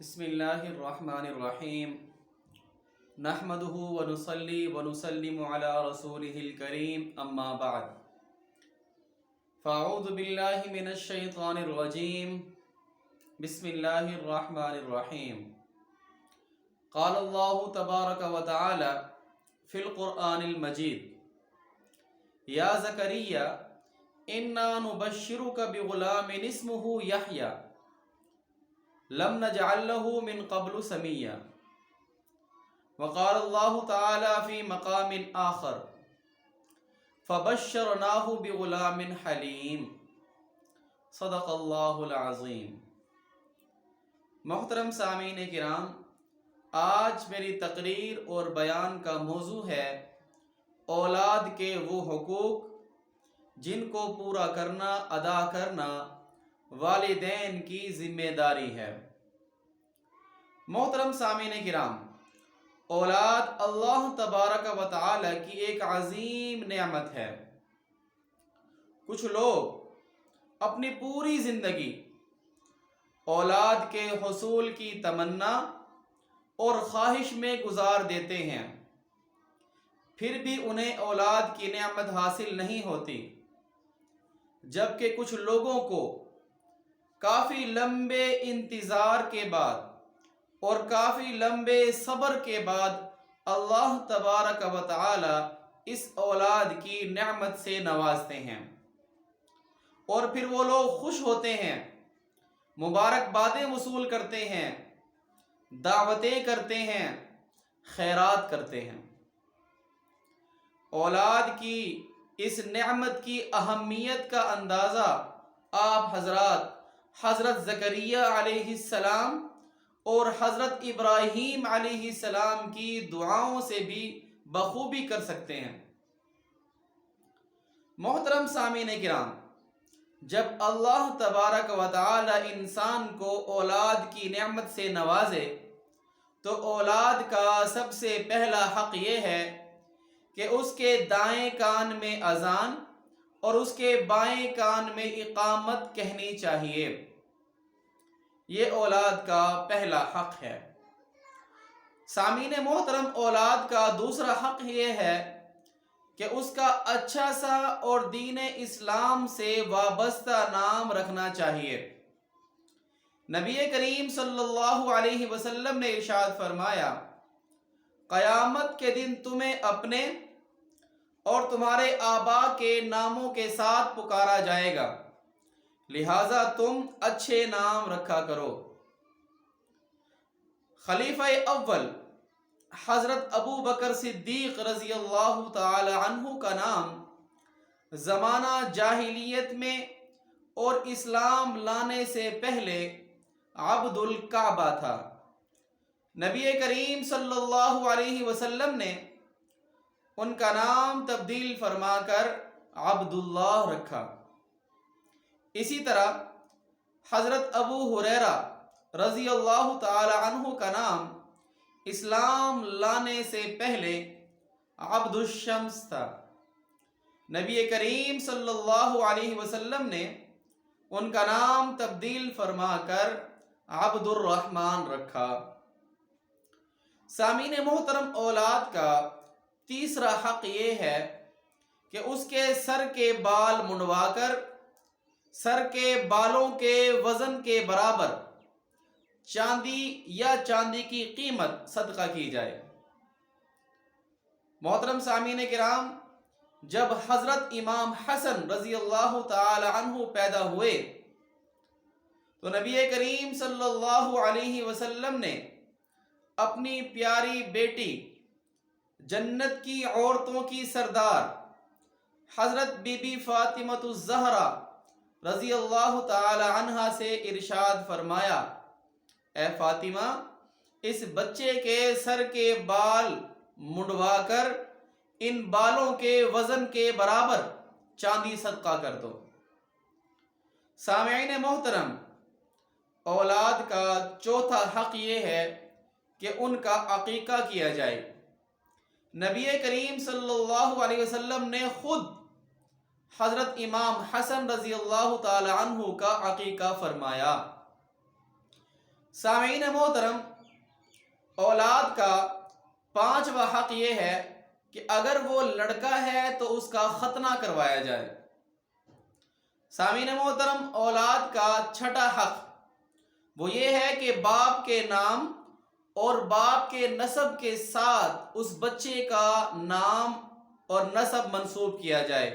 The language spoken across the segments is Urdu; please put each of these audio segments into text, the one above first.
بسم اللہ الرحمن الرحیم نحمده ونصلی ونسلم علی رسولہ الکریم اما بعد فاعوذ باللہ من الشیطان الرجیم بسم اللہ الرحمن الرحیم قال اللہ تبارک و تعالی فی القرآن المجید یا زکریا انا نبشرک بغلام اسمہ یحییٰ لم نجعل له من قبل سمیا وقال اللہ تعالی فی مقام آخر فبشرناہ بغلام حلیم صدق اللہ العظیم۔ محترم سامعین کرام، آج میری تقریر اور بیان کا موضوع ہے اولاد کے وہ حقوق جن کو پورا کرنا، ادا کرنا والدین کی ذمہ داری ہے۔ محترم سامعین کرام، اولاد اللہ تبارک و تعالی کی ایک عظیم نعمت ہے۔ کچھ لوگ اپنی پوری زندگی اولاد کے حصول کی تمنا اور خواہش میں گزار دیتے ہیں، پھر بھی انہیں اولاد کی نعمت حاصل نہیں ہوتی، جبکہ کچھ لوگوں کو کافی لمبے انتظار کے بعد اور کافی لمبے صبر کے بعد اللہ تبارک و تعالی اس اولاد کی نعمت سے نوازتے ہیں، اور پھر وہ لوگ خوش ہوتے ہیں، مبارکبادیں وصول کرتے ہیں، دعوتیں کرتے ہیں، خیرات کرتے ہیں۔ اولاد کی اس نعمت کی اہمیت کا اندازہ آپ حضرت زکریا علیہ السلام اور حضرت ابراہیم علیہ السلام کی دعاؤں سے بھی بخوبی کر سکتے ہیں۔ محترم سامعین کرام، جب اللہ تبارک و تعالی انسان کو اولاد کی نعمت سے نوازے تو اولاد کا سب سے پہلا حق یہ ہے کہ اس کے دائیں کان میں اذان اور اس کے بائیں کان میں اقامت کہنی چاہیے۔ یہ اولاد کا پہلا حق ہے۔ سامعین محترم، اولاد کا دوسرا حق یہ ہے کہ اس کا اچھا سا اور دین اسلام سے وابستہ نام رکھنا چاہیے۔ نبی کریم صلی اللہ علیہ وسلم نے ارشاد فرمایا، قیامت کے دن تمہیں اپنے اور تمہارے آبا کے ناموں کے ساتھ پکارا جائے گا، لہٰذا تم اچھے نام رکھا کرو۔ خلیفہ اول حضرت ابو بکر صدیق رضی اللہ تعالی عنہ کا نام زمانہ جاہلیت میں اور اسلام لانے سے پہلے عبد الکعبہ تھا۔ نبی کریم صلی اللہ علیہ وسلم نے ان کا نام تبدیل فرما کر عبداللہ رکھا۔ اسی طرح حضرت ابو ہریرہ رضی اللہ تعالی عنہ کا نام اسلام لانے سے پہلے عبد الشمس تھا۔ نبی کریم صلی اللہ علیہ وسلم نے ان کا نام تبدیل فرما کر عبد الرحمن رکھا۔ سامعین محترم، اولاد کا تیسرا حق یہ ہے کہ اس کے سر کے بال منڈوا کر سر کے بالوں کے وزن کے برابر چاندی یا چاندی کی قیمت صدقہ کی جائے۔ محترم سامعین کرام، جب حضرت امام حسن رضی اللہ تعالی عنہ پیدا ہوئے تو نبی کریم صلی اللہ علیہ وسلم نے اپنی پیاری بیٹی، جنت کی عورتوں کی سردار حضرت بی بی فاطمہ الزہرا رضی اللہ تعالی عنہا سے ارشاد فرمایا، اے فاطمہ، اس بچے کے سر کے بال منڈوا کر ان بالوں کے وزن کے برابر چاندی صدقہ کر دو۔ سامعین محترم، اولاد کا چوتھا حق یہ ہے کہ ان کا عقیقہ کیا جائے۔ نبی کریم صلی اللہ علیہ وسلم نے خود حضرت امام حسن رضی اللہ تعالی عنہ کا عقیقہ فرمایا۔ سامعین محترم، اولاد کا پانچواں حق یہ ہے کہ اگر وہ لڑکا ہے تو اس کا ختنہ کروایا جائے۔ سامعین محترم، اولاد کا چھٹا حق وہ یہ ہے کہ باپ کے نام اور باپ کے نسب کے ساتھ اس بچے کا نام اور نسب منسوب کیا جائے۔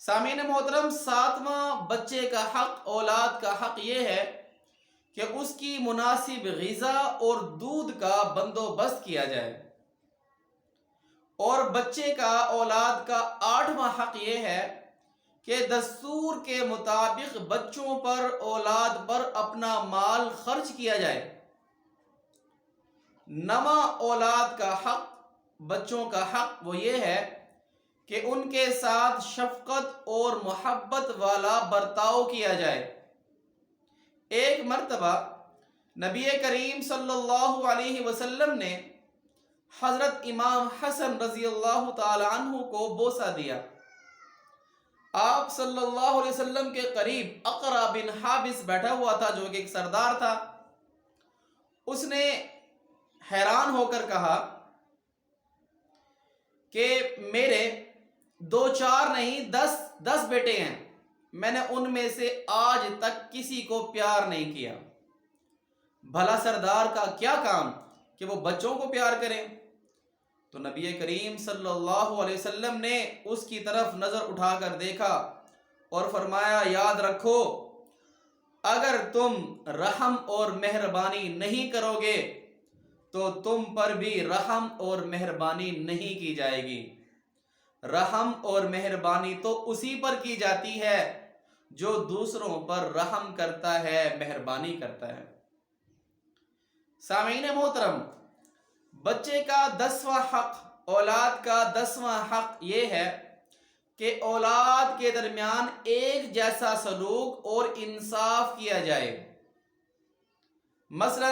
سامعین محترم، ساتواں بچے کا حق، اولاد کا حق یہ ہے کہ اس کی مناسب غذا اور دودھ کا بندوبست کیا جائے۔ اور بچے کا، اولاد کا آٹھواں حق یہ ہے کہ دستور کے مطابق بچوں پر، اولاد پر اپنا مال خرچ کیا جائے۔ نواں اولاد کا حق، بچوں کا حق وہ یہ ہے کہ ان کے ساتھ شفقت اور محبت والا برتاؤ کیا جائے۔ ایک مرتبہ نبی کریم صلی اللہ علیہ وسلم نے حضرت امام حسن رضی اللہ تعالی عنہ کو بوسہ دیا۔ آپ صلی اللہ علیہ وسلم کے قریب اقرا بن حابس بیٹھا ہوا تھا، جو کہ ایک سردار تھا۔ اس نے حیران ہو کر کہا کہ میرے 2 4 نہیں 10 بیٹے ہیں، میں نے ان میں سے آج تک کسی کو پیار نہیں کیا۔ بھلا سردار کا کیا کام کہ وہ بچوں کو پیار کریں؟ تو نبی کریم صلی اللہ علیہ وسلم نے اس کی طرف نظر اٹھا کر دیکھا اور فرمایا، یاد رکھو اگر تم رحم اور مہربانی نہیں کرو گے تو تم پر بھی رحم اور مہربانی نہیں کی جائے گی۔ رحم اور مہربانی تو اسی پر کی جاتی ہے جو دوسروں پر رحم کرتا ہے، مہربانی کرتا ہے۔ سامعین محترم، بچے کا 10واں حق، اولاد کا 10واں حق یہ ہے کہ اولاد کے درمیان ایک جیسا سلوک اور انصاف کیا جائے۔ مثلا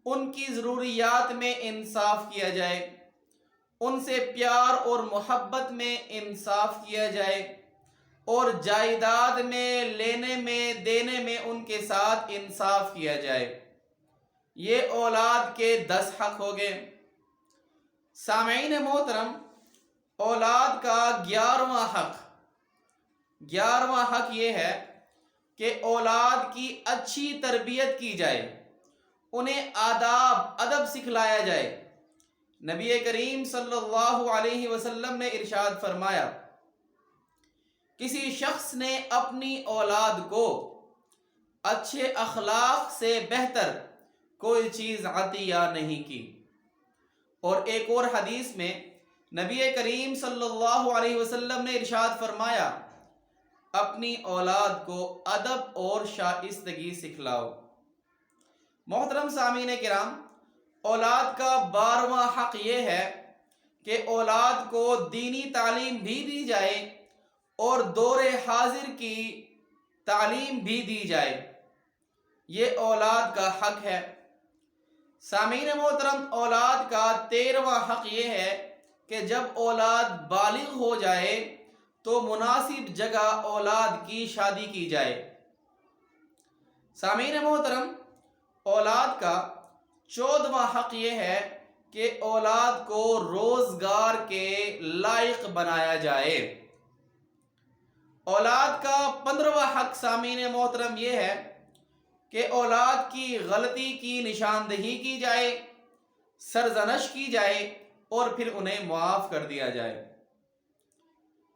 ان کی ضروریات میں انصاف کیا جائے، ان سے پیار اور محبت میں انصاف کیا جائے، اور جائیداد میں، لینے میں، دینے میں ان کے ساتھ انصاف کیا جائے۔ یہ اولاد کے 10 حق ہو گئے۔ سامعین محترم، اولاد کا 11واں حق، 11واں حق یہ ہے کہ اولاد کی اچھی تربیت کی جائے، انہیں آداب، ادب سکھلایا جائے۔ نبی کریم صلی اللہ علیہ وسلم نے ارشاد فرمایا، کسی شخص نے اپنی اولاد کو اچھے اخلاق سے بہتر کوئی چیز عطیہ نہیں کی۔ اور ایک اور حدیث میں نبی کریم صلی اللہ علیہ وسلم نے ارشاد فرمایا، اپنی اولاد کو ادب اور شائستگی سکھلاؤ۔ محترم سامعین کرام، اولاد کا 12واں حق یہ ہے کہ اولاد کو دینی تعلیم بھی دی جائے اور دور حاضر کی تعلیم بھی دی جائے۔ یہ اولاد کا حق ہے۔ سامعین محترم، اولاد کا 13واں حق یہ ہے کہ جب اولاد بالغ ہو جائے تو مناسب جگہ اولاد کی شادی کی جائے۔ سامعین محترم، اولاد کا 14واں حق یہ ہے کہ اولاد کو روزگار کے لائق بنایا جائے۔ اولاد کا 15واں حق سامعین محترم یہ ہے کہ اولاد کی غلطی کی نشاندہی کی جائے، سرزنش کی جائے اور پھر انہیں معاف کر دیا جائے۔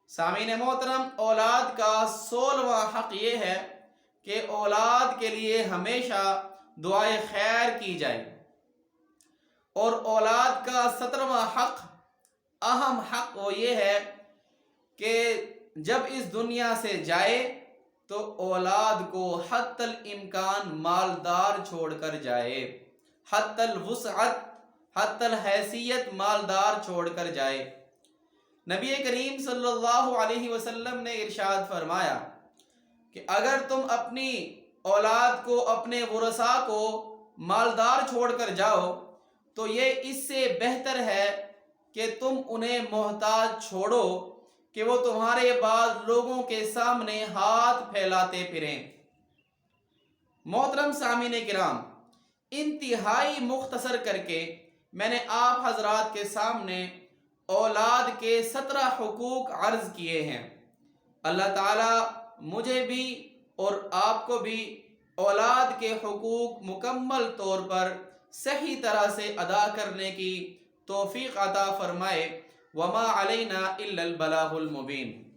سامعین محترم، اولاد کا 16واں حق یہ ہے کہ اولاد کے لیے ہمیشہ دعائے خیر کی جائے۔ اور اولاد کا 17واں حق، اہم حق وہ یہ ہے کہ جب اس دنیا سے جائے تو اولاد کو حتی الامکان مالدار چھوڑ کر جائے، حتی الوسعت، حتی الحیثیت مالدار چھوڑ کر جائے۔ نبی کریم صلی اللہ علیہ وسلم نے ارشاد فرمایا کہ اگر تم اپنی اولاد کو، اپنے ورثاء کو مالدار چھوڑ کر جاؤ تو یہ اس سے بہتر ہے کہ تم انہیں محتاج چھوڑو کہ وہ تمہارے بعد لوگوں کے سامنے ہاتھ پھیلاتے پھریں۔ محترم سامعین کرام، انتہائی مختصر کر کے میں نے آپ حضرات کے سامنے اولاد کے 17 حقوق عرض کیے ہیں۔ اللہ تعالیٰ مجھے بھی اور آپ کو بھی اولاد کے حقوق مکمل طور پر صحیح طرح سے ادا کرنے کی توفیق عطا فرمائے۔ وما علینا الا البلاغ المبین۔